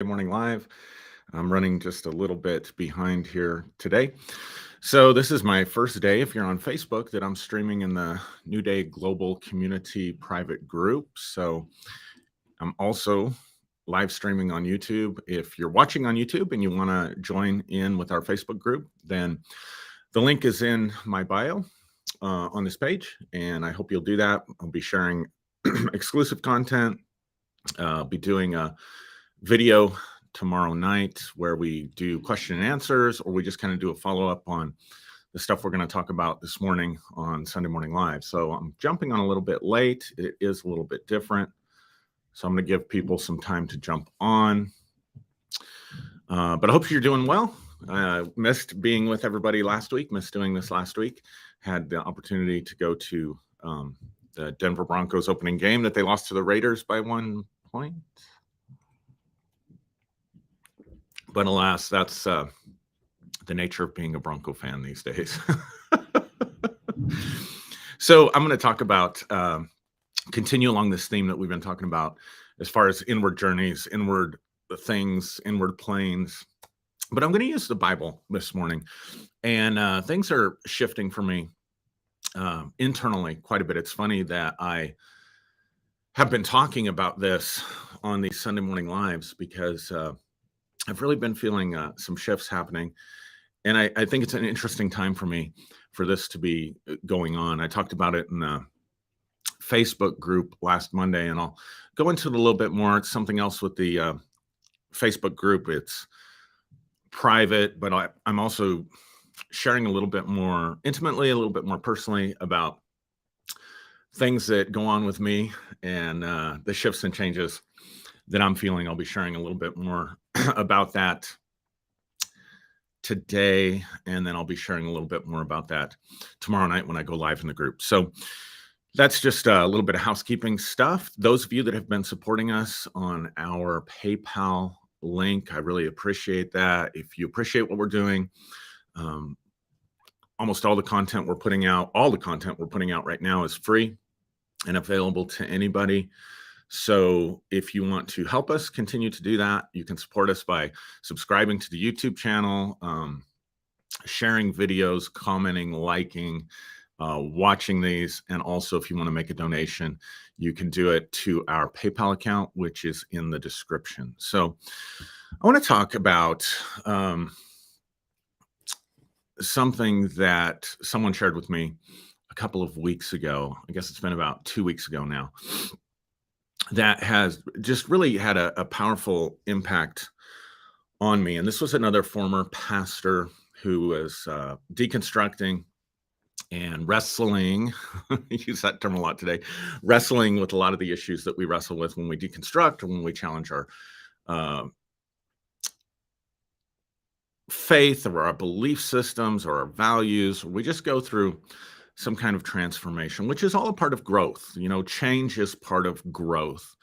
Morning Live. I'm running just a little bit behind here today. So, this is my first day, if you're on Facebook, that I'm streaming in the New Day Global Community private group. So, I'm also live streaming on YouTube. If you're watching on YouTube and you want to join in with our Facebook group, then the link is in my bio on this page, and I hope you'll do that. I'll be sharing exclusive content, be doing a video tomorrow night where we do question and answers, or we just kind of do a follow up on the stuff we're going to talk about this morning on Sunday Morning Live. So I'm jumping on a little bit late. It is a little bit different. So I'm going to give people some time to jump on. But I hope you're doing well. Missed being with everybody last week, missed doing this last week. Had the opportunity to go to the Denver Broncos opening game that they lost to the Raiders by 1 point. But alas, that's the nature of being a Bronco fan these days. So I'm going to talk about, continue along this theme that we've been talking about as far as inward journeys, inward things, inward planes. But I'm going to use the Bible this morning. And things are shifting for me internally quite a bit. It's funny that I have been talking about this on these Sunday Morning Lives because I've really been feeling some shifts happening. And I think it's an interesting time for me for this to be going on. I talked about it in the Facebook group last Monday, and I'll go into it a little bit more. It's something else with the Facebook group. It's private, but I'm also sharing a little bit more intimately, a little bit more personally about things that go on with me and the shifts and changes that I'm feeling. I'll be sharing a little bit more about that today, and then I'll be sharing a little bit more about that tomorrow night when I go live in the group. So that's just a little bit of housekeeping stuff. Those of you that have been supporting us on our PayPal link, I really appreciate that. If you appreciate what we're doing, almost all the content we're putting out right now is free and available to anybody. So if you want to help us continue to do that, you can support us by subscribing to the YouTube channel, sharing videos, commenting, liking, watching these. And also, if you want to make a donation, you can do it to our PayPal account, which is in the description. So I want to talk about something that someone shared with me a couple of weeks ago. I guess it's been about 2 weeks ago now, that has just really had a powerful impact on me. And this was another former pastor who was deconstructing and wrestling, I use that term a lot today, wrestling with a lot of the issues that we wrestle with when we deconstruct or when we challenge our faith or our belief systems or our values. We just go through some kind of transformation, which is all a part of growth. Change is part of growth,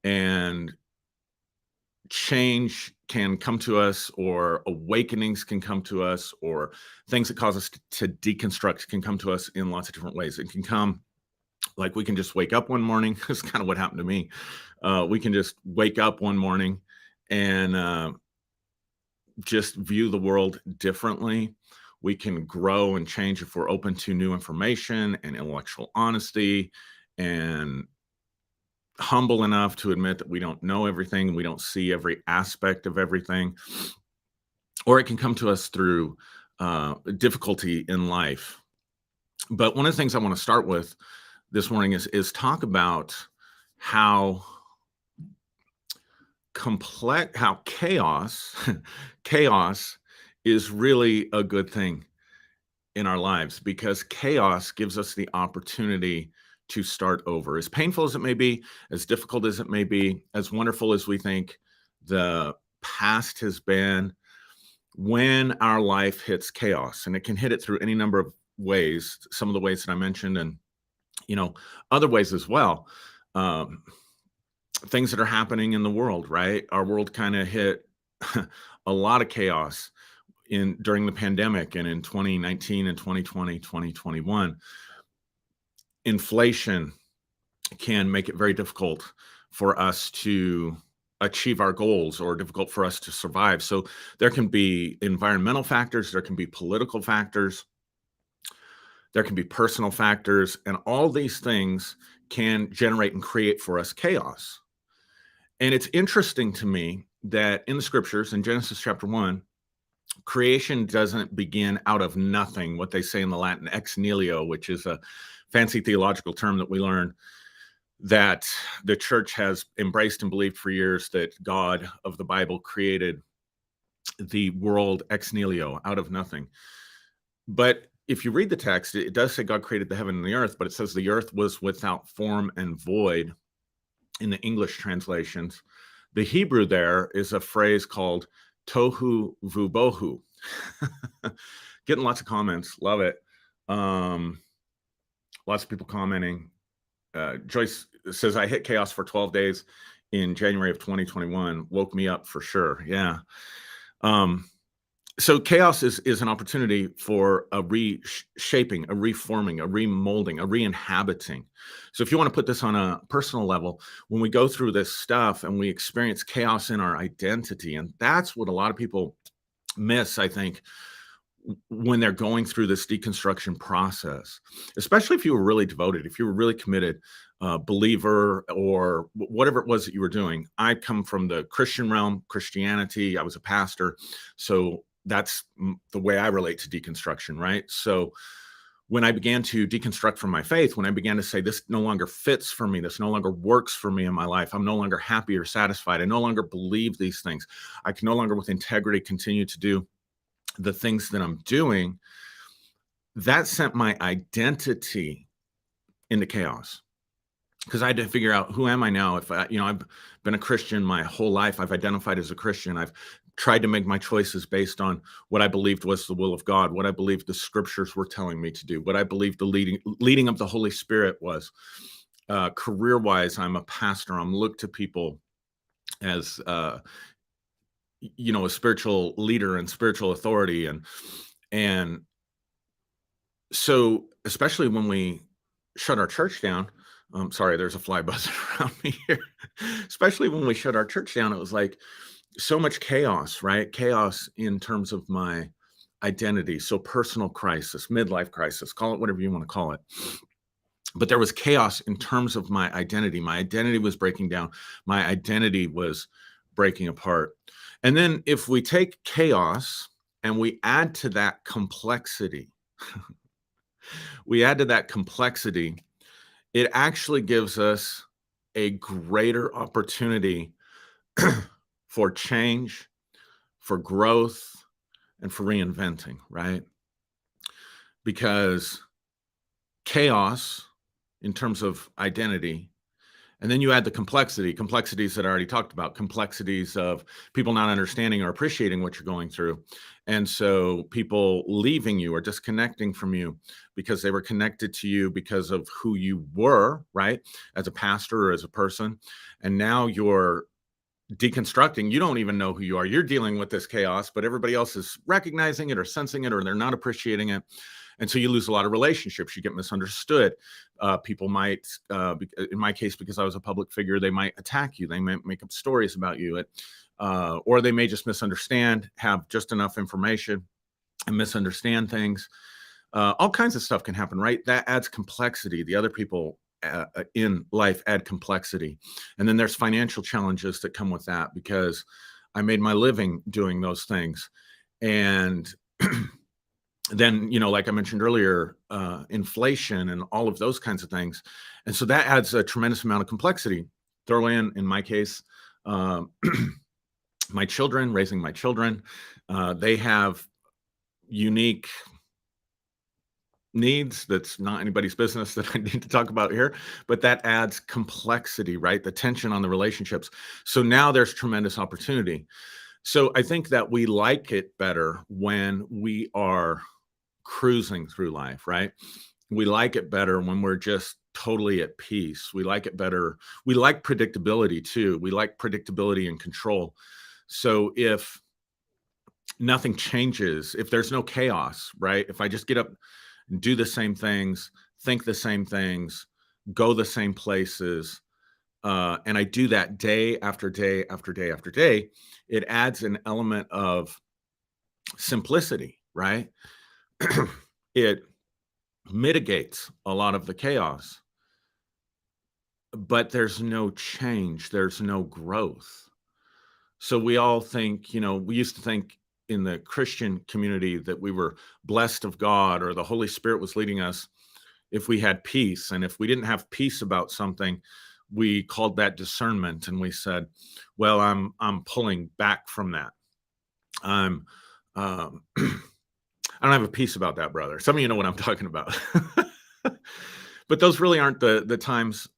and change can come to us, or awakenings can come to us, or things that cause us to deconstruct can come to us in lots of different ways. It can come like we can just wake up one morning. That's kind of what happened to me. We can just wake up one morning and just view the world differently. We can grow and change if we're open to new information and intellectual honesty and humble enough to admit that we don't know everything, we don't see every aspect of everything. Or it can come to us through difficulty in life. But one of the things I want to start with this morning is talk about how chaos chaos is really a good thing in our lives, because chaos gives us the opportunity to start over. As painful as it may be, as difficult as it may be, as wonderful as we think the past has been, when our life hits chaos, and it can hit it through any number of ways, some of the ways that I mentioned, and other ways as well, things that are happening in the world, right? Our world kind of hit a lot of chaos during the pandemic, and in 2019 and 2020, 2021. Inflation can make it very difficult for us to achieve our goals or difficult for us to survive. So there can be environmental factors, there can be political factors, there can be personal factors, and all these things can generate and create for us chaos. And it's interesting to me that in the scriptures, in Genesis chapter 1, creation doesn't begin out of nothing, what they say in the Latin ex nihilo, which is a fancy theological term that we learn that the church has embraced and believed for years, that God of the Bible created the world ex nihilo, out of nothing. But if you read the text, it does say God created the heaven and the earth, but it says the earth was without form and void in the English translations. The Hebrew there is a phrase called tohu vubohu. Getting lots of comments. Love it. Lots of people commenting. Joyce says, I hit chaos for 12 days in January of 2021. Woke me up for sure. Yeah. So chaos is an opportunity for a reshaping, a reforming, a remolding, a re-inhabiting. So if you want to put this on a personal level, when we go through this stuff and we experience chaos in our identity, and that's what a lot of people miss, I think, when they're going through this deconstruction process, especially if you were really devoted, if you were really committed, believer, or whatever it was that you were doing. I come from the Christian realm, Christianity. I was a pastor. So that's the way I relate to deconstruction, right? So when I began to deconstruct from my faith, when I began to say, this no longer fits for me, this no longer works for me in my life, I'm no longer happy or satisfied, I no longer believe these things, I can no longer with integrity continue to do the things that I'm doing, that sent my identity into chaos. Because I had to figure out, who am I now? If I've been a Christian my whole life, I've identified as a Christian, I've tried to make my choices based on what I believed was the will of God, what I believed the scriptures were telling me to do, what I believed the leading of the Holy Spirit was. Career-wise, I'm a pastor. I'm looked to people as a spiritual leader and spiritual authority, and so especially when we shut our church down. Sorry, there's a fly buzzing around me here. Especially when we shut our church down, it was like so much chaos, right? Chaos in terms of my identity. So personal crisis, midlife crisis, call it whatever you want to call it. But there was chaos in terms of my identity. My identity was breaking down. My identity was breaking apart. And then if we take chaos and we add to that complexity, it actually gives us a greater opportunity for change, for growth, and for reinventing, right? Because chaos in terms of identity, and then you add the complexities that I already talked about, complexities of people not understanding or appreciating what you're going through. And so people leaving you or disconnecting from you because they were connected to you because of who you were, right? As a pastor or as a person. And now you're deconstructing. You don't even know who you are. You're dealing with this chaos, but everybody else is recognizing it or sensing it, or they're not appreciating it. And so you lose a lot of relationships. You get misunderstood. People might, in my case, because I was a public figure, they might attack you. They might make up stories about you, or they may just misunderstand, have just enough information and misunderstand things. All kinds of stuff can happen, right? That adds complexity. The other people in life add complexity. And then there's financial challenges that come with that, because I made my living doing those things. And then, like I mentioned earlier, inflation and all of those kinds of things. And so that adds a tremendous amount of complexity. Throw in my case, my children, raising my children, they have unique needs. That's not anybody's business that I need to talk about here, but that adds complexity, right? The tension on the relationships. So now there's tremendous opportunity. So I think that we like it better when we are cruising through life, right? We like it better when we're just totally at peace. We like it better. We like predictability too. We like predictability and control. So if nothing changes, if there's no chaos, right? If I just get up and do the same things, think the same things, go the same places, and I do that day after day after day after day, it adds an element of simplicity, right? It mitigates a lot of the chaos, but there's no change, there's no growth. So we all think, we used to think in the Christian community that we were blessed of God or the Holy Spirit was leading us if we had peace. And if we didn't have peace about something, we called that discernment and we said, well, I'm pulling back from that. I'm I don't have a peace about that, brother. Some of you know what I'm talking about. But those really aren't the times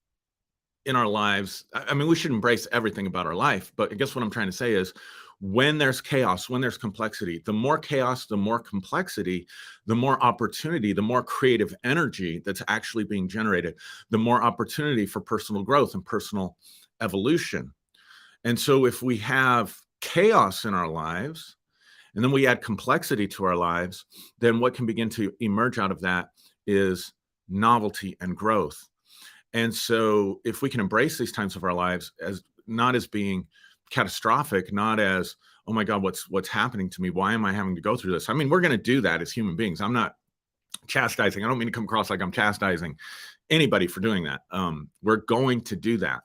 in our lives. I mean, we should embrace everything about our life, but I guess what I'm trying to say is when there's chaos, when there's complexity, the more chaos, the more complexity, the more opportunity, the more creative energy that's actually being generated, the more opportunity for personal growth and personal evolution. And so if we have chaos in our lives, and then we add complexity to our lives, then what can begin to emerge out of that is novelty and growth. And so if we can embrace these times of our lives as not as being catastrophic, not as, oh my God, what's happening to me? Why am I having to go through this? I mean, we're going to do that as human beings. I'm not chastising. I don't mean to come across like I'm chastising anybody for doing that. We're going to do that.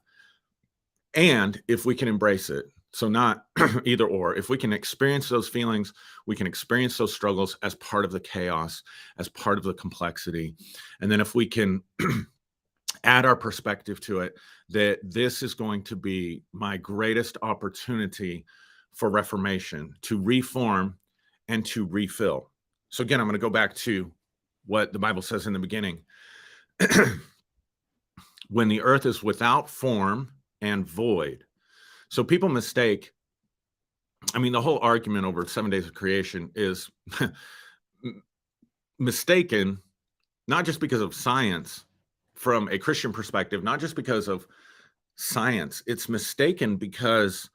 And if we can embrace it, so not either or, if we can experience those feelings, we can experience those struggles as part of the chaos, as part of the complexity. And then if we can add our perspective to it, that this is going to be my greatest opportunity for reformation, to reform and to refill. So again, I'm going to go back to what the Bible says in the beginning. When the earth is without form and void. So people mistake, I mean, the whole argument over 7 days of creation is mistaken, not just because of science, from a Christian perspective, not just because of science, it's mistaken because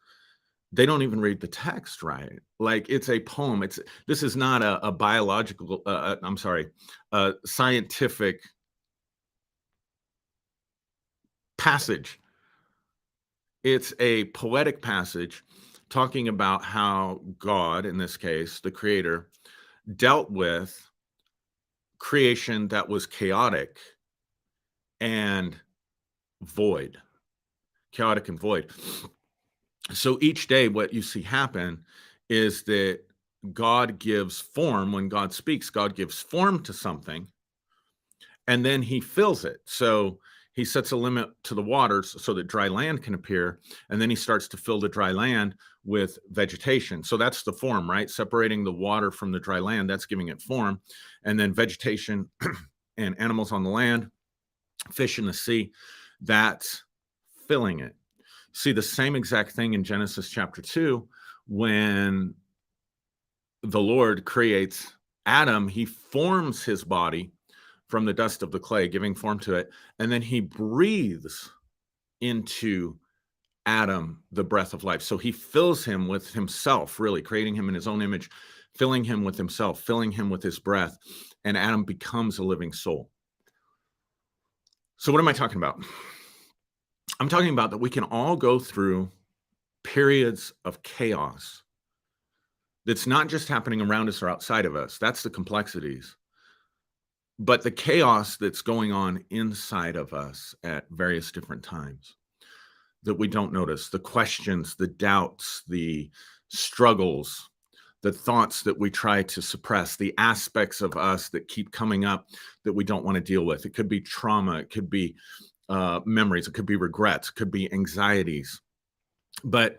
they don't even read the text right. Like it's a poem. This is not a biological, I'm sorry, a scientific passage. It's a poetic passage talking about how God, in this case, the creator, dealt with creation that was chaotic and void, chaotic and void. So each day, what you see happen is that God gives form. When God speaks, God gives form to something, and then he fills it. So he sets a limit to the waters so that dry land can appear, and then he starts to fill the dry land with vegetation. So that's the form, right? Separating the water from the dry land, that's giving it form. And then vegetation and animals on the land, fish in the sea, that's filling it. See the same exact thing in Genesis chapter 2 when the Lord creates Adam, he forms his body from the dust of the clay, giving form to it, and then he breathes into Adam the breath of life. So he fills him with himself, really creating him in his own image, filling him with himself, filling him with his breath, and Adam becomes a living soul. So what am I talking about? I'm talking about that we can all go through periods of chaos that's not just happening around us or outside of us. That's the complexities. But the chaos that's going on inside of us at various different times that we don't notice, the questions, the doubts, the struggles, the thoughts that we try to suppress, the aspects of us that keep coming up that we don't want to deal with. It could be trauma, it could be memories, it could be regrets, it could be anxieties. But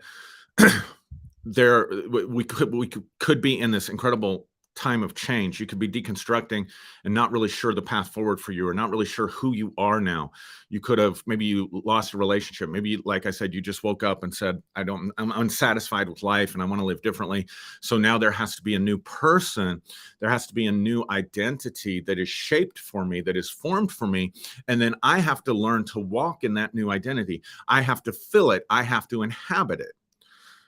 we could be in this incredible time of change. You could be deconstructing and not really sure the path forward for you, or not really sure who you are now. You could have, maybe you lost a relationship. Maybe, like I said, you just woke up and said, I'm unsatisfied with life and I want to live differently. So now there has to be a new person. There has to be a new identity that is shaped for me, that is formed for me. And then I have to learn to walk in that new identity. I have to fill it. I have to inhabit it.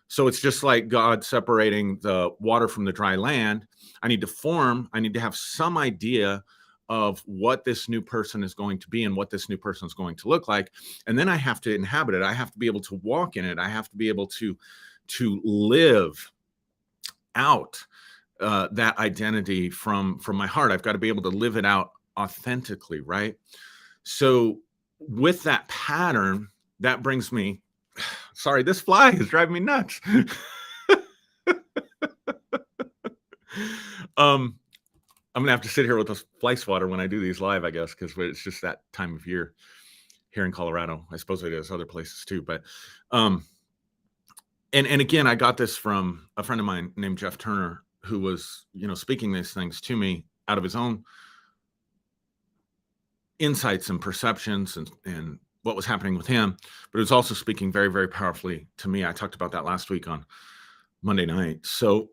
So it's just like God separating the water from the dry land. I need to have some idea of what this new person is going to be and what this new person is going to look like. And then I have to inhabit it. I have to be able to walk in it. I have to be able to live out that identity from my heart. I've got to be able to live it out authentically, right? So with that pattern, that brings me, sorry, this fly is driving me nuts. I'm gonna have to sit here with a fly swatter when I do these live, I guess, because it's just that time of year here in Colorado. I suppose it is other places too, but and again, I got this from a friend of mine named Jeff Turner, who was, speaking these things to me out of his own insights and perceptions and what was happening with him, but it was also speaking very, very powerfully to me. I talked about that last week on Monday night. So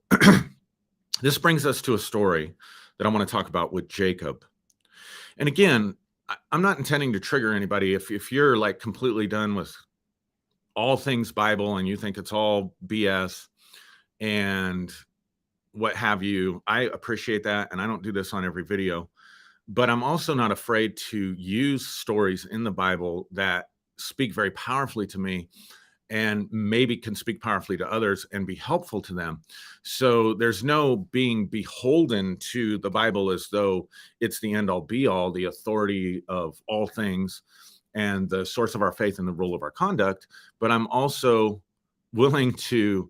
this brings us to a story that I want to talk about with Jacob. And again, I'm not intending to trigger anybody. If you're like completely done with all things Bible and you think it's all BS and what have you, I appreciate that. And I don't do this on every video, but I'm also not afraid to use stories in the Bible that speak very powerfully to me and maybe can speak powerfully to others and be helpful to them. So there's no being beholden to the Bible as though it's the end all be all, the authority of all things and the source of our faith and the rule of our conduct. But I'm also willing to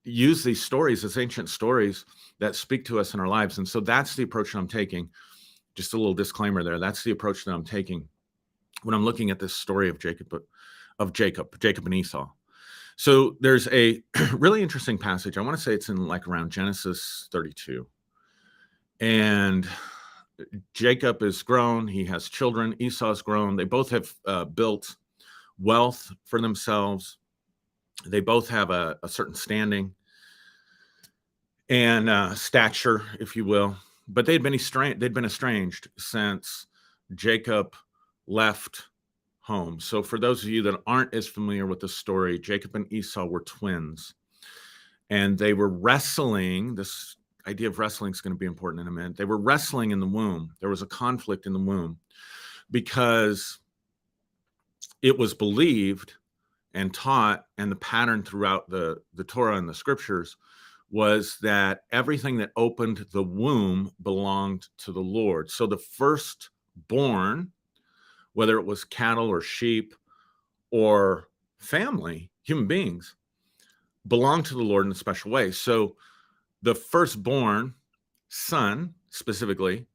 use these stories as ancient stories that speak to us in our lives. And so that's the approach that I'm taking. Just a little disclaimer there. That's the approach that I'm taking when I'm looking at this story of Jacob and Esau. So there's a really interesting passage. I want to say it's in like around Genesis 32. And Jacob is grown. He has children. Esau's grown. They both have built wealth for themselves. They both have a certain standing and stature, if you will. But they'd been estranged since Jacob left home. So for those of you that aren't as familiar with the story, Jacob and Esau were twins, and they were wrestling. This idea of wrestling is going to be important in a minute. They were wrestling in the womb. There was a conflict in the womb because it was believed and taught, and the pattern throughout the Torah and the scriptures was that everything that opened the womb belonged to the Lord. So the firstborn, whether it was cattle or sheep or family, human beings, belonged to the Lord in a special way. So the firstborn son, specifically,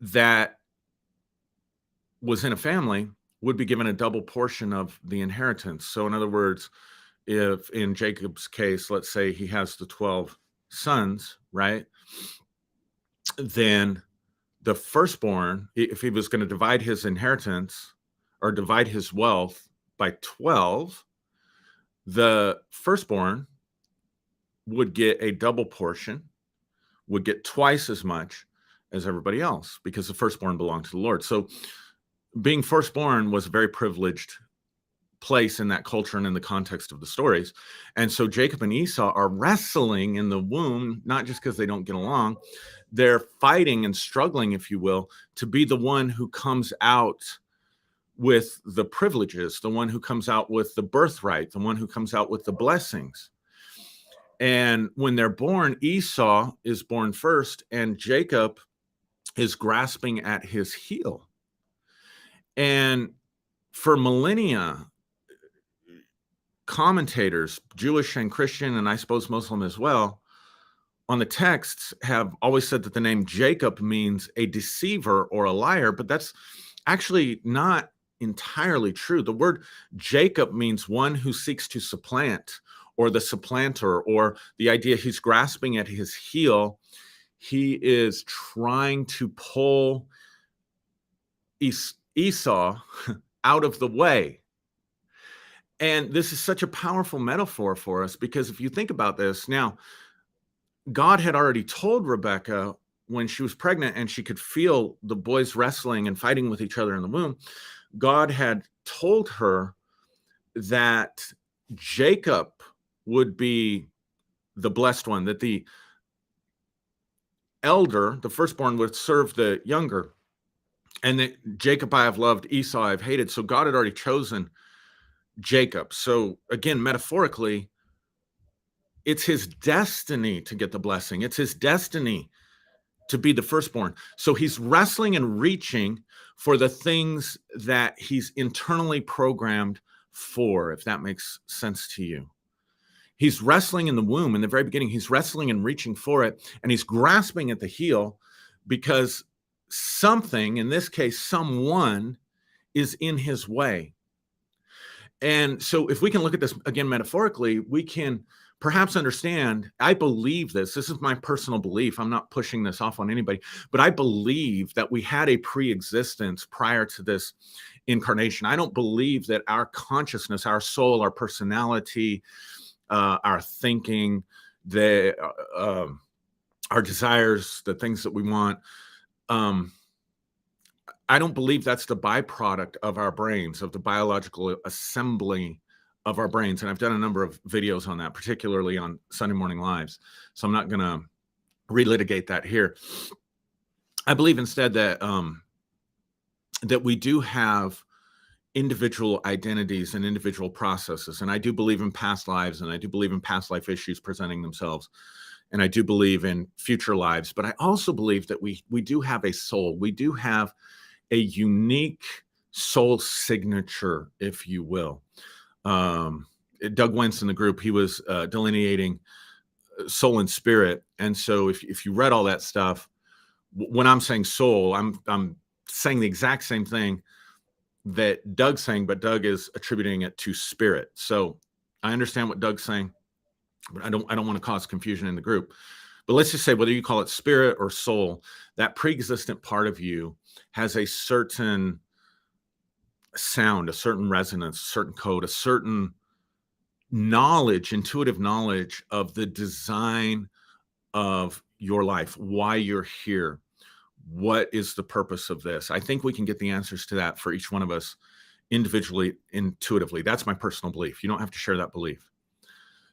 that was in a family would be given a double portion of the inheritance. So in other words, if in Jacob's case, let's say he has the 12 sons, right? Then the firstborn, if he was going to divide his inheritance or divide his wealth by 12, the firstborn would get a double portion, would get twice as much as everybody else because the firstborn belonged to the Lord. So being firstborn was a very privileged place in that culture and in the context of the stories. And so Jacob and Esau are wrestling in the womb, not just because they don't get along. They're fighting and struggling, if you will, to be the one who comes out with the privileges, the one who comes out with the birthright, the one who comes out with the blessings. And when they're born, Esau is born first, and Jacob is grasping at his heel. And for millennia, commentators, Jewish and Christian, and I suppose Muslim as well, on the texts have always said that the name Jacob means a deceiver or a liar, but that's actually not entirely true. The word Jacob means one who seeks to supplant, or the supplanter, or the idea he's grasping at his heel. He is trying to pull Esau out of the way. And this is such a powerful metaphor for us, because if you think about this, now, God had already told Rebekah when she was pregnant and she could feel the boys wrestling and fighting with each other in the womb, God had told her that Jacob would be the blessed one, that the elder, the firstborn, would serve the younger. And that Jacob I have loved, Esau I've hated. So God had already chosen Jacob. So again, metaphorically, it's his destiny to get the blessing. It's his destiny to be the firstborn. So he's wrestling and reaching for the things that he's internally programmed for, if that makes sense to you. He's wrestling in the womb in the very beginning. He's wrestling and reaching for it, and he's grasping at the heel because something, in this case, someone, is in his way. And so if we can look at this again metaphorically, we can perhaps understand, I believe this is my personal belief. I'm not pushing this off on anybody, but I believe that we had a pre-existence prior to this incarnation. I don't believe that our consciousness, our soul, our personality, our thinking, our desires, the things that we want, I don't believe that's the byproduct of our brains, of the biological assembly of our brains. And I've done a number of videos on that, particularly on Sunday Morning Lives. So I'm not going to relitigate that here. I believe instead that that we do have individual identities and individual processes. And I do believe in past lives, and I do believe in past life issues presenting themselves. And I do believe in future lives. But I also believe that we do have a soul. We do have a unique soul signature, if you will. Doug Wentz in the group, he was delineating soul and spirit. And so if you read all that stuff, when I'm saying soul, I'm saying the exact same thing that Doug's saying, but Doug is attributing it to spirit. So I understand what Doug's saying, but I don't want to cause confusion in the group. But let's just say, whether you call it spirit or soul, that pre-existent part of you has a certain sound, a certain resonance, a certain code, a certain knowledge, intuitive knowledge of the design of your life, why you're here, what is the purpose of this. I think we can get the answers to that for each one of us individually, intuitively. That's my personal belief. You don't have to share that belief.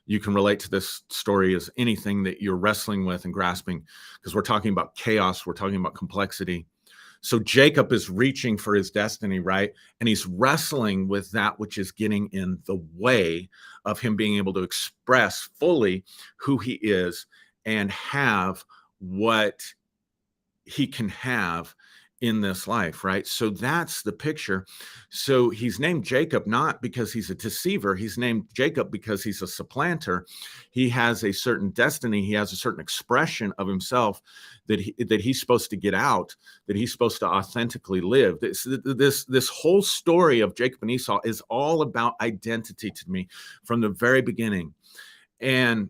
You can relate to this story as anything that you're wrestling with and grasping, because we're talking about chaos, we're talking about complexity. So Jacob is reaching for his destiny, right? And he's wrestling with that which is getting in the way of him being able to express fully who he is and have what he can have in this life, right? So that's the picture. So he's named Jacob not because he's a deceiver. He's named Jacob because he's a supplanter. He has a certain destiny. He has a certain expression of himself that he's supposed to get out, that he's supposed to authentically live. This whole story of Jacob and Esau is all about identity to me from the very beginning. And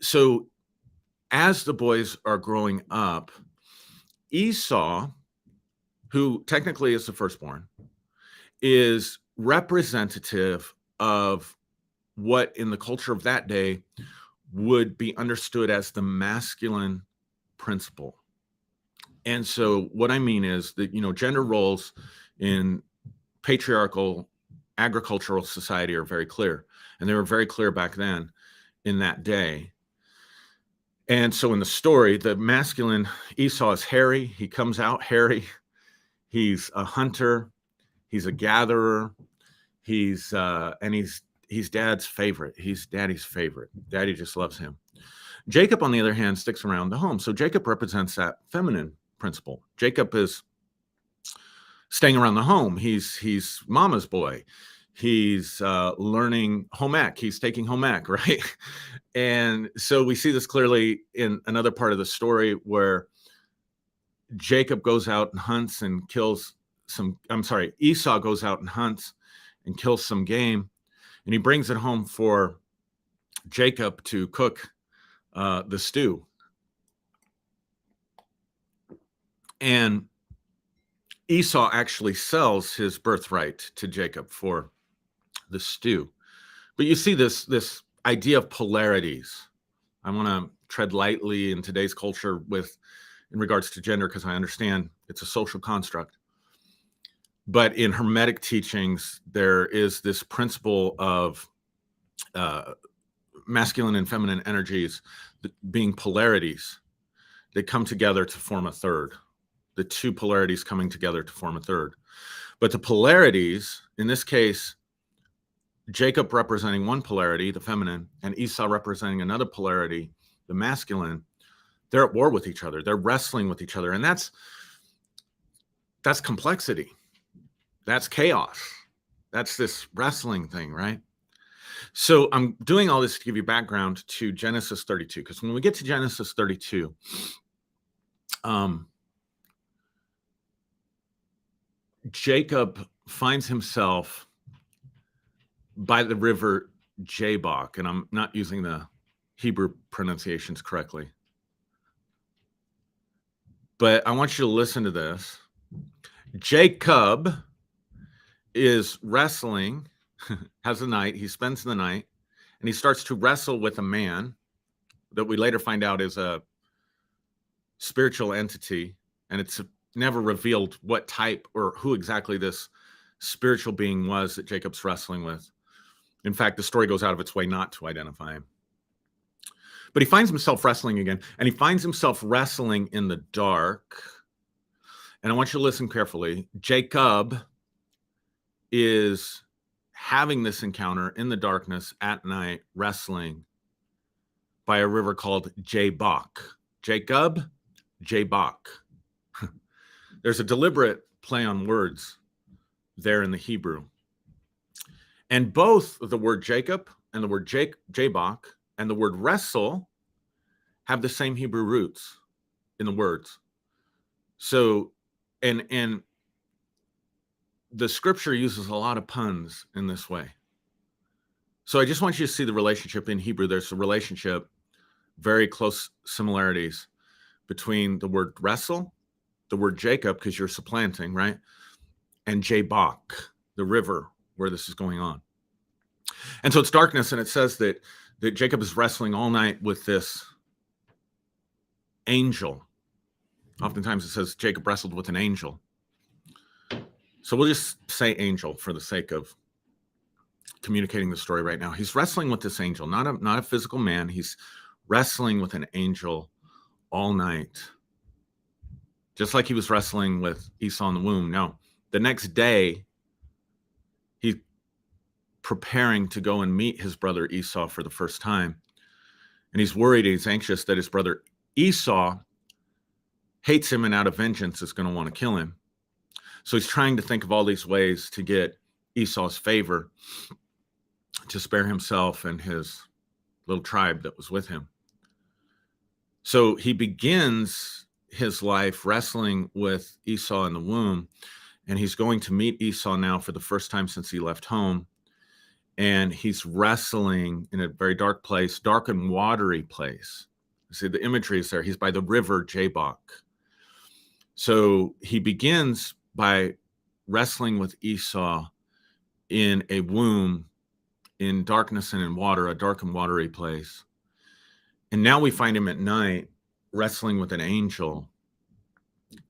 so as the boys are growing up, Esau, who technically is the firstborn, is representative of what in the culture of that day would be understood as the masculine principle. And so what I mean is that, gender roles in patriarchal agricultural society are very clear. And they were very clear back then in that day. And so in the story, the masculine Esau is hairy. He comes out hairy. He's a hunter. He's a gatherer. He's dad's favorite. He's daddy's favorite. Daddy just loves him. Jacob, on the other hand, sticks around the home. So Jacob represents that feminine principle. Jacob is staying around the home. He's mama's boy. He's learning home ec. He's taking home ec, right? And so we see this clearly in another part of the story where Jacob goes out and hunts and kills Esau goes out and hunts and kills some game, and he brings it home for Jacob to cook the stew. And Esau actually sells his birthright to Jacob for the stew. But you see this idea of polarities. I want to tread lightly in today's culture in regards to gender, because I understand it's a social construct. But in Hermetic teachings, there is this principle of masculine and feminine energies being polarities. that come together to form a third. The two polarities coming together to form a third. But the polarities, in this case, Jacob representing one polarity, the feminine, and Esau representing another polarity, the masculine, they're at war with each other. They're wrestling with each other. And that's complexity. That's chaos. That's this wrestling thing, right? So I'm doing all this to give you background to Genesis 32, because when we get to Genesis 32, Jacob finds himself by the river Jabbok, and I'm not using the Hebrew pronunciations correctly, but I want you to listen to this. Jacob is wrestling, has a night, he spends the night, and he starts to wrestle with a man that we later find out is a spiritual entity, and it's never revealed what type or who exactly this spiritual being was that Jacob's wrestling with. In fact, the story goes out of its way not to identify him. But he finds himself wrestling again, and he finds himself wrestling in the dark. And I want you to listen carefully. Jacob is having this encounter in the darkness at night, wrestling by a river called Jabbok. Jacob, Jabbok. There's a deliberate play on words there in the Hebrew. And both the word Jacob and the word Jabbok and the word wrestle have the same Hebrew roots in the words. So, and the scripture uses a lot of puns in this way. So I just want you to see the relationship in Hebrew. There's a relationship, very close similarities between the word wrestle, the word Jacob, because you're supplanting, right? And Jabbok, the river where this is going on. And so it's darkness, and it says that Jacob is wrestling all night with this angel. Oftentimes it says Jacob wrestled with an angel. So we'll just say angel for the sake of communicating the story right now. He's wrestling with this angel, not a physical man. He's wrestling with an angel all night. Just like he was wrestling with Esau in the womb. No, the next day, he's preparing to go and meet his brother Esau for the first time. And he's worried, he's anxious that his brother Esau hates him and out of vengeance is going to want to kill him. So he's trying to think of all these ways to get Esau's favor, to spare himself and his little tribe that was with him. So he begins his life wrestling with Esau in the womb, and he's going to meet Esau now for the first time since he left home. And he's wrestling in a very dark place, dark and watery place. You see, the imagery is there. He's by the river Jabbok. So he begins by wrestling with Esau in a womb, in darkness and in water, a dark and watery place. And now we find him at night wrestling with an angel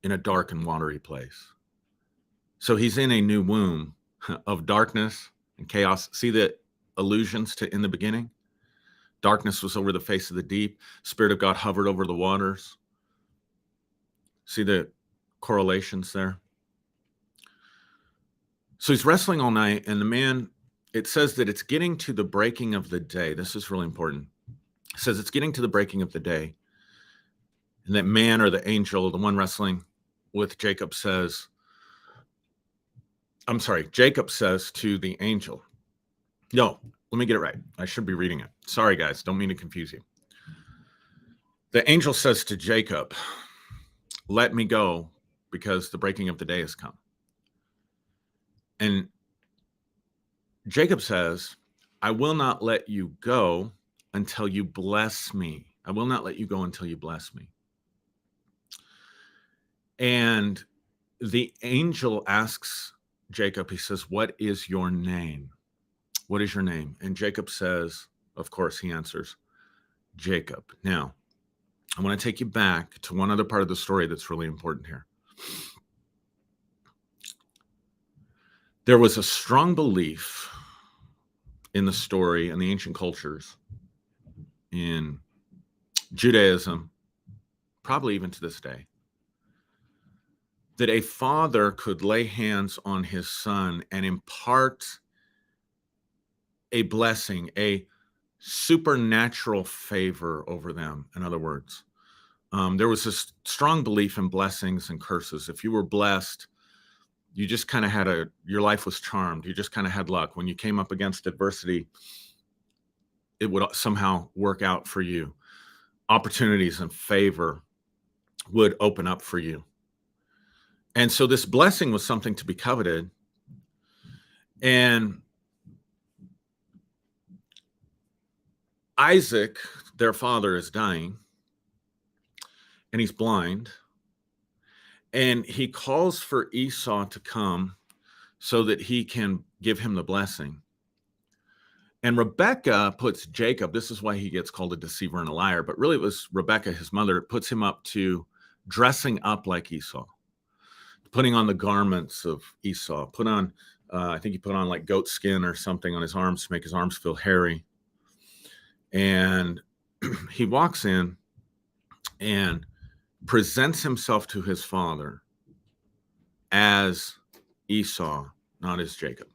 in a dark and watery place. So he's in a new womb of darkness and chaos. See the allusions to in the beginning? Darkness was over the face of the deep. Spirit of God hovered over the waters. See the correlations there? So he's wrestling all night, and the man, it says that it's getting to the breaking of the day. This is really important. It says it's getting to the breaking of the day. And that man or the angel, the one wrestling with Jacob says, Jacob says to the angel, no, let me get it right. I should be reading it. Sorry, guys. Don't mean to confuse you. The angel says to Jacob, let me go because the breaking of the day has come. And Jacob says, I will not let you go until you bless me. I will not let you go until you bless me. And the angel asks Jacob, he says, what is your name? What is your name? And Jacob says, of course, he answers, Jacob. Now, I want to take you back to one other part of the story that's really important here. There was a strong belief in the story and the ancient cultures, in Judaism, probably even to this day, that a father could lay hands on his son and impart a blessing, a supernatural favor over them. In other words, there was this strong belief in blessings and curses. If you were blessed, you just kind of had your life was charmed. You just kind of had luck. When you came up against adversity, it would somehow work out for you. Opportunities and favor would open up for you. And so this blessing was something to be coveted. And Isaac, their father, is dying, and he's blind. And he calls for Esau to come so that he can give him the blessing. And Rebekah puts Jacob, this is why he gets called a deceiver and a liar, but really it was Rebekah, his mother, puts him up to dressing up like Esau, putting on the garments of Esau, I think he put on like goat skin or something on his arms to make his arms feel hairy. And he walks in and presents himself to his father as Esau, not as Jacob.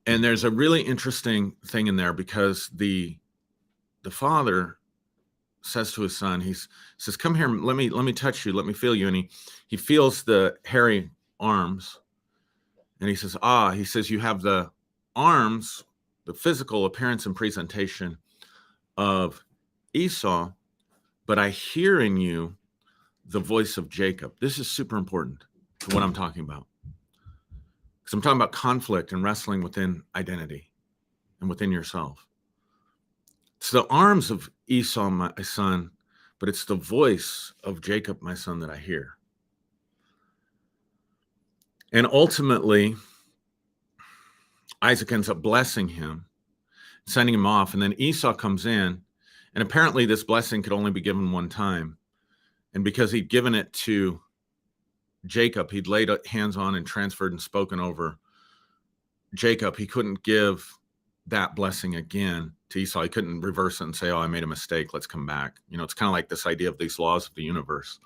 And there's a really interesting thing in there because the father says to his son, he says, "Come here, let me touch you, let me feel you." And he feels the hairy arms, and he says, he says, "You have the arms, the physical appearance and presentation of Esau, but I hear in you the voice of Jacob." This is super important to what I'm talking about, because I'm talking about conflict and wrestling within identity and within yourself. It's the arms of Esau, my son, but it's the voice of Jacob, my son, that I hear. And ultimately, Isaac ends up blessing him, sending him off. And then Esau comes in, and apparently this blessing could only be given one time. And because he'd given it to Jacob, he'd laid hands on and transferred and spoken over Jacob, he couldn't give that blessing again to Esau. He couldn't reverse it and say, "Oh, I made a mistake, let's come back." It's kind of like this idea of these laws of the universe.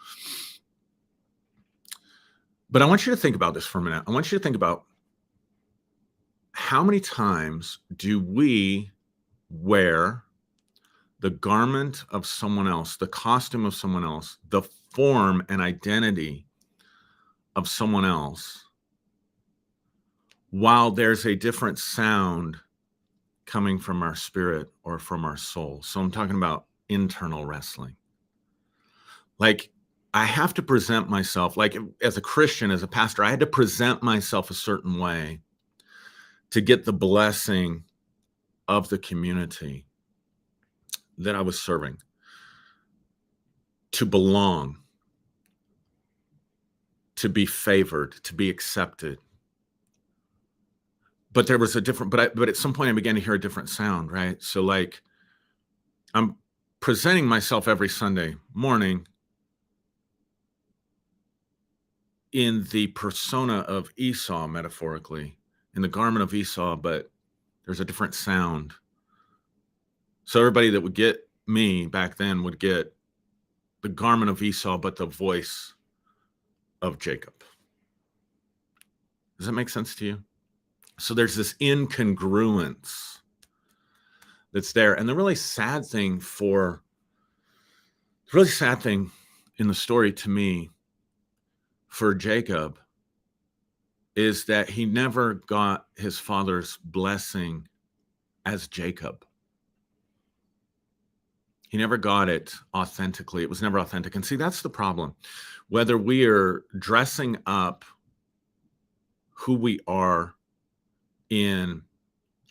But I want you to think about this for a minute. I want you to think about how many times do we wear the garment of someone else, the costume of someone else, the form and identity of someone else, while there's a different sound coming from our spirit or from our soul? So I'm talking about internal wrestling. Like, I have to present myself, like as a Christian, as a pastor, I had to present myself a certain way to get the blessing of the community that I was serving, to belong, to be favored, to be accepted. But there was a different, but at some point I began to hear a different sound, right? So like, I'm presenting myself every Sunday morning in the persona of Esau, metaphorically, in the garment of Esau, but there's a different sound. So everybody that would get me back then would get the garment of Esau, but the voice of Jacob. Does that make sense to you? So there's this incongruence that's there. And the really sad thing in the story to me for Jacob is that he never got his father's blessing as Jacob. He never got it authentically. It was never authentic. And see, that's the problem. Whether we are dressing up who we are in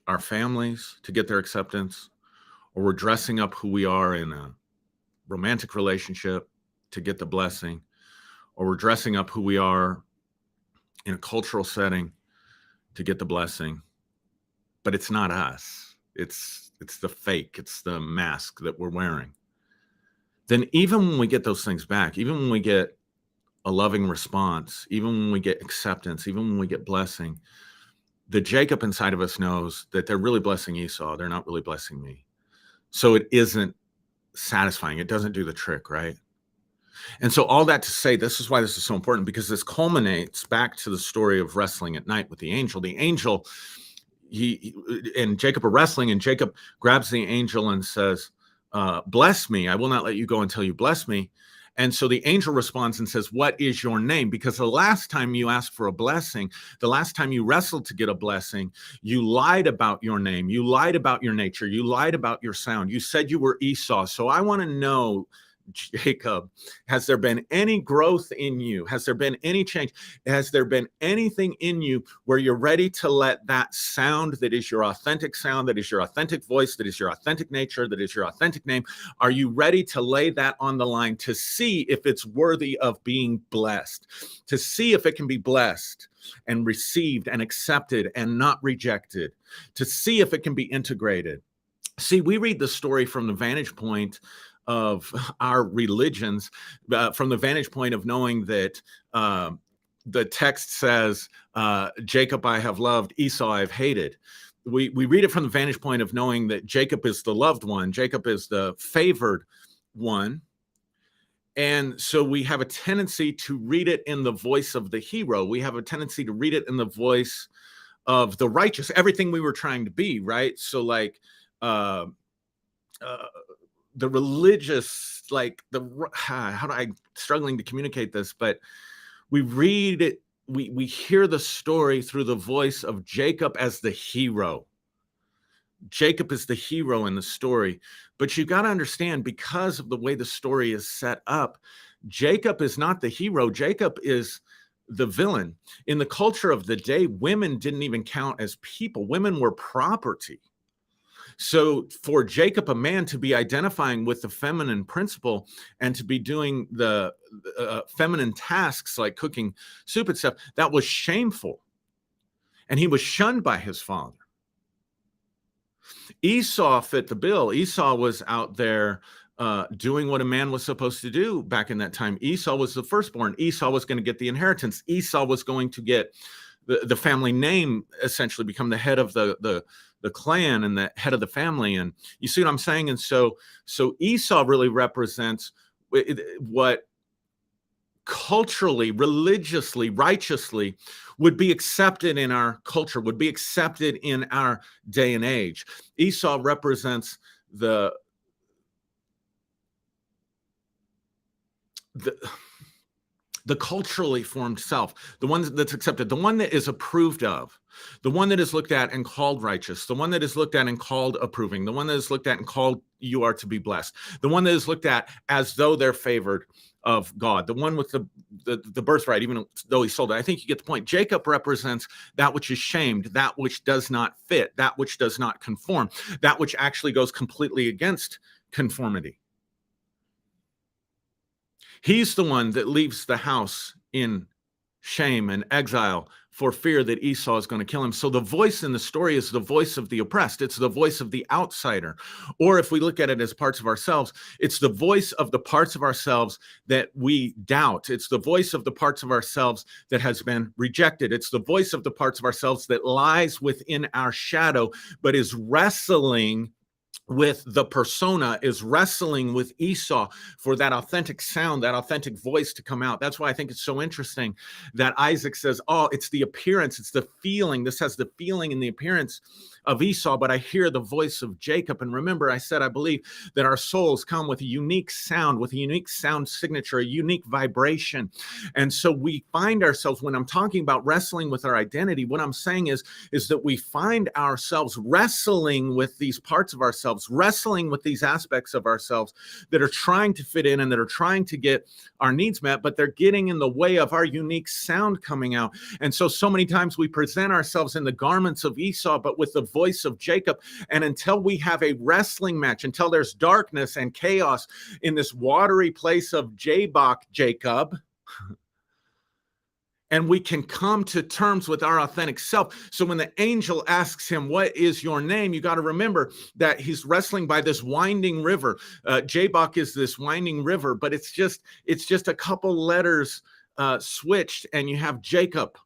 our families to get their acceptance, or we're dressing up who we are in a romantic relationship to get the blessing, or we're dressing up who we are in a cultural setting to get the blessing, but it's not us. It's the fake, it's the mask that we're wearing. Then even when we get those things back, even when we get a loving response, even when we get acceptance, even when we get blessing, the Jacob inside of us knows that they're really blessing Esau. They're not really blessing me. So it isn't satisfying. It doesn't do the trick, right? And so all that to say, this is why this is so important, because this culminates back to the story of wrestling at night with the angel. The angel, he and Jacob are wrestling, and Jacob grabs the angel and says, bless me. I will not let you go until you bless me. And so the angel responds and says, what is your name? Because the last time you asked for a blessing, the last time you wrestled to get a blessing, you lied about your name. You lied about your nature. You lied about your sound. You said you were Esau. So I want to know, Jacob, has there been any growth in you? Has there been any change? Has there been anything in you where you're ready to let that sound that is your authentic sound, that is your authentic voice, that is your authentic nature, that is your authentic name? Are you ready to lay that on the line to see if it's worthy of being blessed, to see if it can be blessed and received and accepted and not rejected, to see if it can be integrated? See, we read the story from the vantage point of our religions, from the vantage point of knowing that the text says, Jacob I have loved, Esau I've hated. We read it from the vantage point of knowing that Jacob is the loved one, Jacob is the favored one. And so we have a tendency to read it in the voice of the hero. We have a tendency to read it in the voice of the righteous, everything we were trying to be, right? So like, the religious, like how do I struggling to communicate this, but we read it, we hear the story through the voice of Jacob as the hero. Jacob is the hero in the story, but you got to understand, because of the way the story is set up, Jacob is not the hero. Jacob is the villain. In the culture of the day, women didn't even count as people. Women were property. So for Jacob, a man, to be identifying with the feminine principle and to be doing the feminine tasks like cooking soup and stuff, that was shameful. And he was shunned by his father. Esau fit the bill. Esau was out there doing what a man was supposed to do back in that time. Esau was the firstborn. Esau was going to get the inheritance. Esau was going to get the family name, essentially become the head of the clan and the head of the family. And you see what I'm saying? And so Esau really represents what culturally, religiously, righteously would be accepted in our culture, would be accepted in our day and age. Esau represents the culturally formed self, the one that's accepted, the one that is approved of, the one that is looked at and called righteous, the one that is looked at and called approving, the one that is looked at and called you are to be blessed, the one that is looked at as though they're favored of God, the one with the birthright, even though he sold it. I think you get the point. Jacob represents that which is shamed, that which does not fit, that which does not conform, that which actually goes completely against conformity. He's the one that leaves the house in shame and exile for fear that Esau is going to kill him. So the voice in the story is the voice of the oppressed. It's the voice of the outsider. Or if we look at it as parts of ourselves, it's the voice of the parts of ourselves that we doubt. It's the voice of the parts of ourselves that has been rejected. It's the voice of the parts of ourselves that lies within our shadow, but is wrestling with the persona, is wrestling with Esau for that authentic sound, that authentic voice to come out. That's why I think it's so interesting that Isaac says, oh, it's the appearance, it's the feeling. This has the feeling and the appearance of Esau, but I hear the voice of Jacob. And remember, I said, I believe that our souls come with a unique sound signature, a unique vibration. And so we find ourselves, when I'm talking about wrestling with our identity, what I'm saying is that we find ourselves wrestling with these parts of ourselves, wrestling with these aspects of ourselves that are trying to fit in and that are trying to get our needs met, but they're getting in the way of our unique sound coming out. And so many times we present ourselves in the garments of Esau, but with the voice of Jacob. And until we have a wrestling match, until there's darkness and chaos in this watery place of Jabbok, Jacob, and we can come to terms with our authentic self. So when the angel asks him, what is your name? You got to remember that he's wrestling by this winding river. Jabbok is this winding river, but it's just a couple letters switched, and you have Jacob,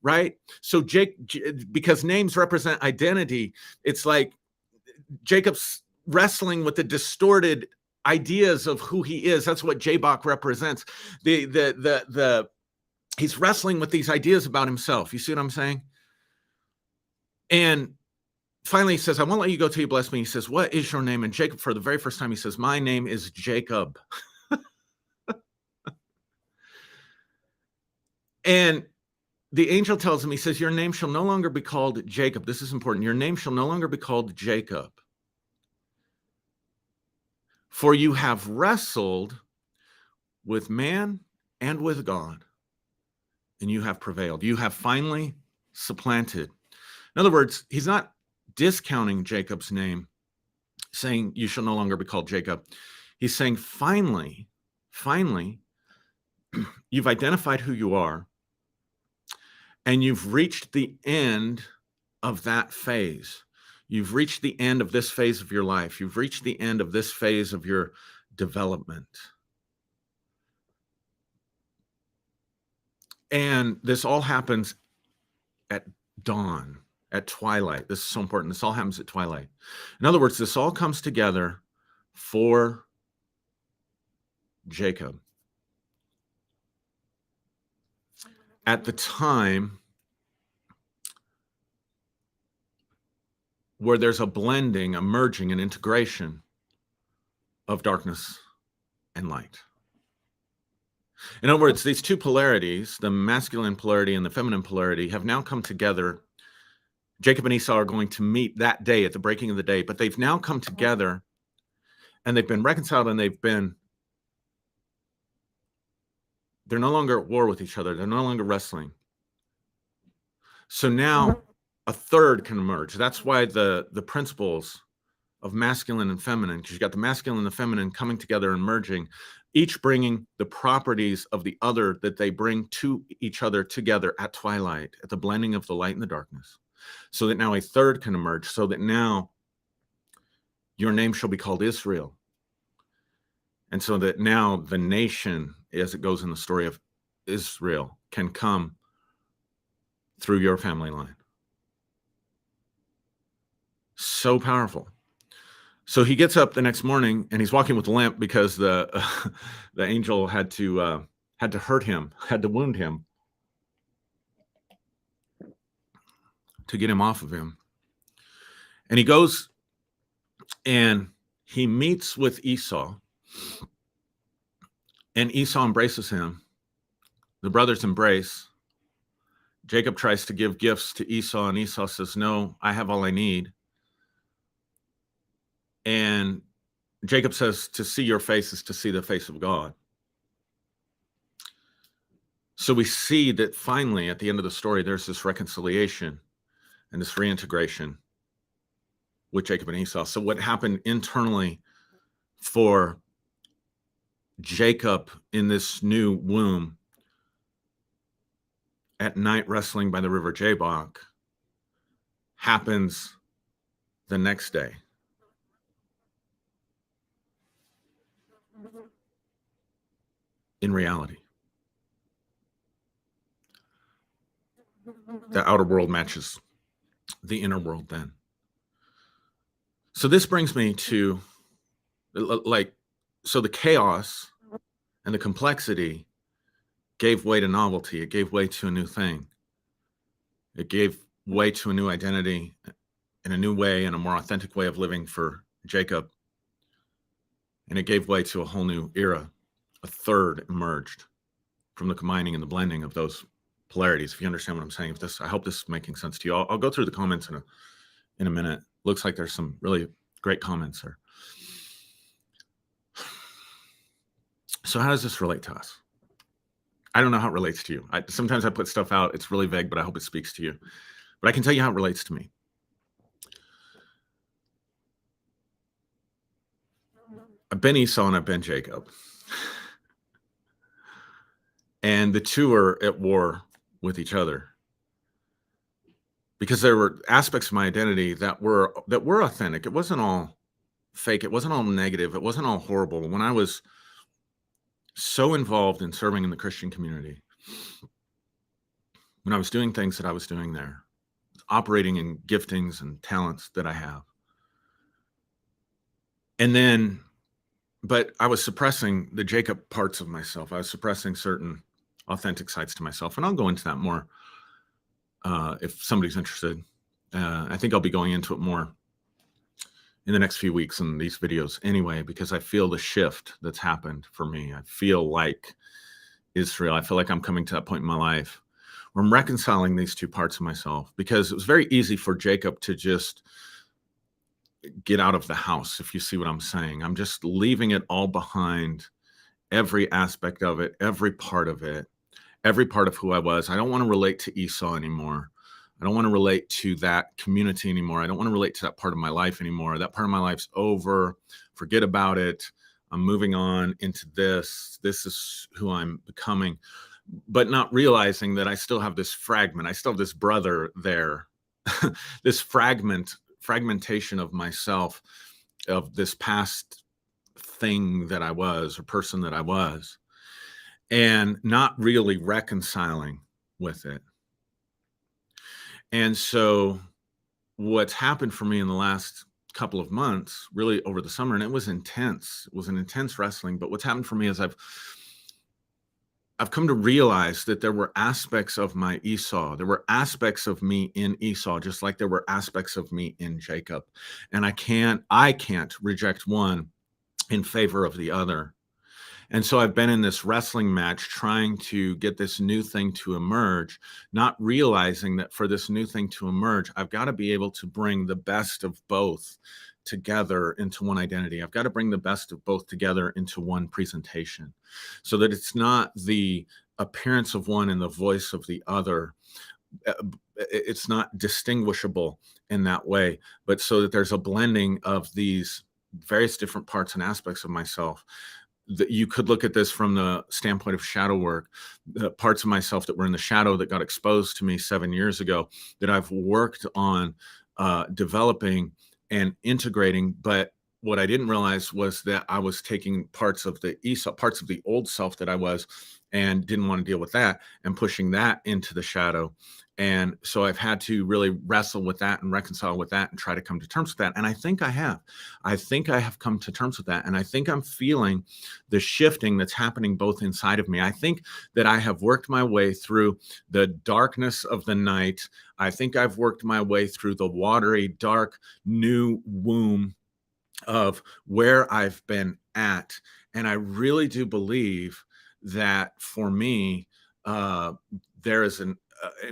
right? So because names represent identity, it's like Jacob's wrestling with the distorted ideas of who he is. That's what Jabbok represents. He's wrestling with these ideas about himself. You see what I'm saying? And finally he says, I won't let you go till you bless me. He says, what is your name? And Jacob, for the very first time, he says, my name is Jacob. And the angel tells him, he says, your name shall no longer be called Jacob. This is important. Your name shall no longer be called Jacob, for you have wrestled with man and with God, and you have prevailed. You have finally supplanted. In other words, he's not discounting Jacob's name, saying you shall no longer be called Jacob. He's saying, finally, you've identified who you are, and you've reached the end of that phase. You've reached the end of this phase of your life. You've reached the end of this phase of your development. And this all happens at dawn, at twilight. This is so important. This all happens at twilight. In other words, this all comes together for Jacob at the time where there's a blending, a merging, an integration of darkness and light. In other words, these two polarities, the masculine polarity and the feminine polarity, have now come together. Jacob and Esau are going to meet that day at the breaking of the day, but they've now come together and they've been reconciled, and they're no longer at war with each other. They're no longer wrestling. So now a third can emerge. That's why the principles of masculine and feminine, because you've got the masculine and the feminine coming together and merging, each bringing the properties of the other that they bring to each other together at twilight, at the blending of the light and the darkness, so that now a third can emerge, so that now your name shall be called Israel. And so that now the nation, as it goes in the story of Israel, can come through your family line. So powerful. So he gets up the next morning and he's walking with a limp because the angel had to hurt him, had to wound him to get him off of him. And he goes and he meets with Esau, and Esau embraces him. The brothers embrace. Jacob tries to give gifts to Esau, and Esau says, no, I have all I need. And Jacob says, to see your face is to see the face of God. So we see that finally, at the end of the story, there's this reconciliation and this reintegration with Jacob and Esau. So what happened internally for Jacob in this new womb at night wrestling by the river Jabbok happens the next day. In reality, the outer world matches the inner world then. So this brings me to so the chaos and the complexity gave way to novelty. It gave way to a new thing. It gave way to a new identity in a new way, and a more authentic way of living for Jacob. And it gave way to a whole new era. A third emerged from the combining and the blending of those polarities. If you understand what I'm saying, I hope this is making sense to you. I'll go through the comments in a minute. Looks like there's some really great comments there. So how does this relate to us? I don't know how it relates to you. Sometimes I put stuff out, it's really vague, but I hope it speaks to you. But I can tell you how it relates to me. I've been Esau and I've been Jacob. And the two are at war with each other, because there were aspects of my identity that were authentic. It wasn't all fake. It wasn't all negative. It wasn't all horrible. When I was so involved in serving in the Christian community, when I was doing things that I was doing there, operating in giftings and talents that I have, and then but I was suppressing the Jacob parts of myself. I was suppressing certain authentic sides to myself, and I'll go into that more if somebody's interested. I think I'll be going into it more in the next few weeks in these videos anyway, because I feel the shift that's happened for me. I feel like Israel. I feel like I'm coming to that point in my life where I'm reconciling these two parts of myself, because it was very easy for Jacob to just get out of the house, if you see what I'm saying. I'm just leaving it all behind, every aspect of it, every part of it, every part of who I was. I don't want to relate to Esau anymore. I don't want to relate to that community anymore. I don't want to relate to that part of my life anymore. That part of my life's over. Forget about it. I'm moving on into this. This is who I'm becoming, but not realizing that I still have this fragment. I still have this brother there, this fragmentation of myself, of this past thing that I was, or person that I was, and not really reconciling with it. And so what's happened for me in the last couple of months, really over the summer, and it was intense. It was an intense wrestling, but what's happened for me is I've come to realize that there were aspects of my Esau. There were aspects of me in Esau, just like there were aspects of me in Jacob. And I can't reject one in favor of the other. And so I've been in this wrestling match trying to get this new thing to emerge, not realizing that for this new thing to emerge, I've got to be able to bring the best of both together into one identity. I've got to bring the best of both together into one presentation, so that it's not the appearance of one and the voice of the other. It's not distinguishable in that way, but so that there's a blending of these various different parts and aspects of myself. That you could look at this from the standpoint of shadow work, the parts of myself that were in the shadow that got exposed to me 7 years ago, that I've worked on developing and integrating. But what I didn't realize was that I was taking parts of the Esau, parts of the old self that I was, and didn't want to deal with that, and pushing that into the shadow. And so I've had to really wrestle with that and reconcile with that and try to come to terms with that. And I think I have. I think I have come to terms with that. And I think I'm feeling the shifting that's happening both inside of me. I think that I have worked my way through the darkness of the night. I think I've worked my way through the watery, dark, new womb of where I've been at. And I really do believe that for me, there is an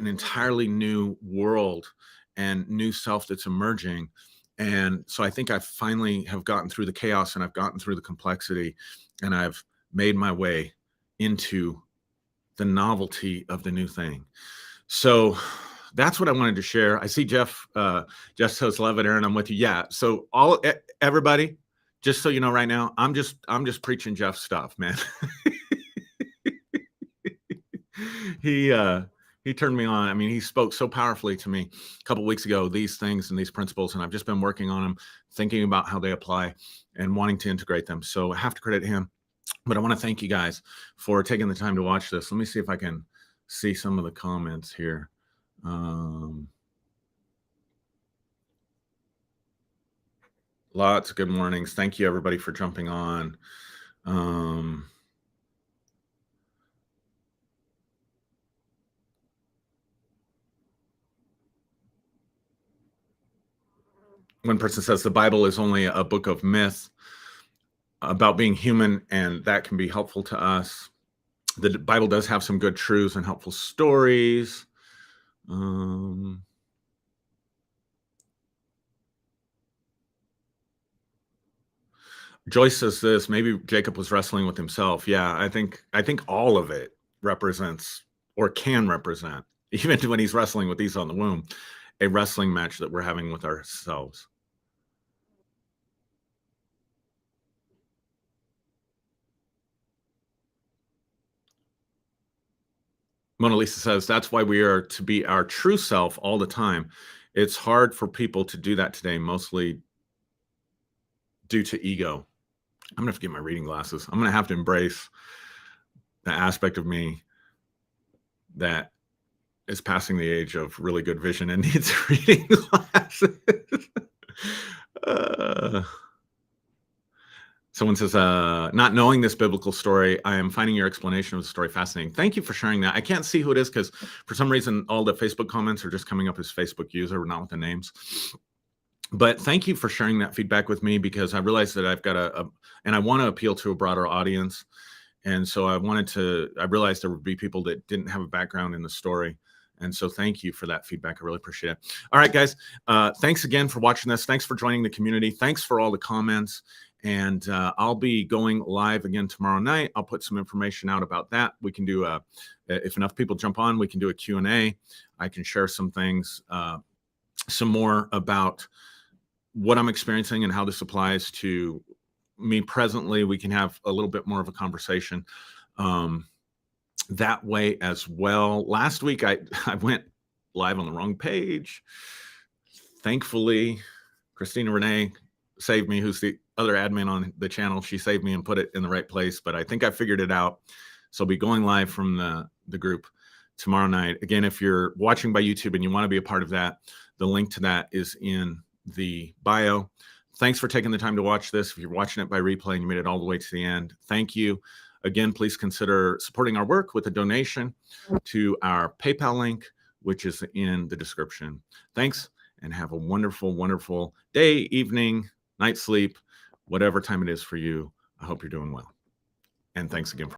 entirely new world and new self that's emerging. And so I think I finally have gotten through the chaos, and I've gotten through the complexity, and I've made my way into the novelty of the new thing. So that's what I wanted to share. I see Jeff says, love it, Aaron, I'm with you. Yeah. So everybody, just so you know right now, I'm just preaching Jeff stuff, man. He turned me on. I mean, he spoke so powerfully to me a couple weeks ago, these things and these principles, and I've just been working on them, thinking about how they apply and wanting to integrate them. So I have to credit him, but I want to thank you guys for taking the time to watch this. Let me see if I can see some of the comments here. Lots of good mornings. Thank you, everybody, for jumping on. One person says the Bible is only a book of myth about being human, and that can be helpful to us. The Bible does have some good truths and helpful stories. Joyce says this, maybe Jacob was wrestling with himself. Yeah, I think all of it represents, or can represent, even when he's wrestling with Esau in the womb, a wrestling match that we're having with ourselves. Mona Lisa says, that's why we are to be our true self all the time. It's hard for people to do that today, mostly due to ego. I'm going to have to get my reading glasses. I'm going to have to embrace the aspect of me that is passing the age of really good vision and needs reading glasses. Someone says, not knowing this biblical story, I am finding your explanation of the story fascinating. Thank you for sharing that. I can't see who it is because for some reason, all the Facebook comments are just coming up as Facebook user, not with the names. But thank you for sharing that feedback with me, because I realized that I've got and I want to appeal to a broader audience. And so I realized there would be people that didn't have a background in the story. And so thank you for that feedback. I really appreciate it. All right, guys. Thanks again for watching this. Thanks for joining the community. Thanks for all the comments. And I'll be going live again tomorrow night. I'll put some information out about that. We can do if enough people jump on, we can do a Q&A. I can share some things, some more about what I'm experiencing and how this applies to me presently. We can have a little bit more of a conversation that way as well. Last week, I went live on the wrong page. Thankfully, Christina Renee saved me, who's the other admin on the channel. She saved me and put it in the right place, but I think I figured it out. So I'll be going live from the group tomorrow night. Again, if you're watching by YouTube and you want to be a part of that, the link to that is in the bio. Thanks for taking the time to watch this. If you're watching it by replay and you made it all the way to the end, thank you. Again, please consider supporting our work with a donation to our PayPal link, which is in the description. Thanks, and have a wonderful, wonderful day, evening, night sleep, whatever time it is for you. I hope you're doing well. And thanks again for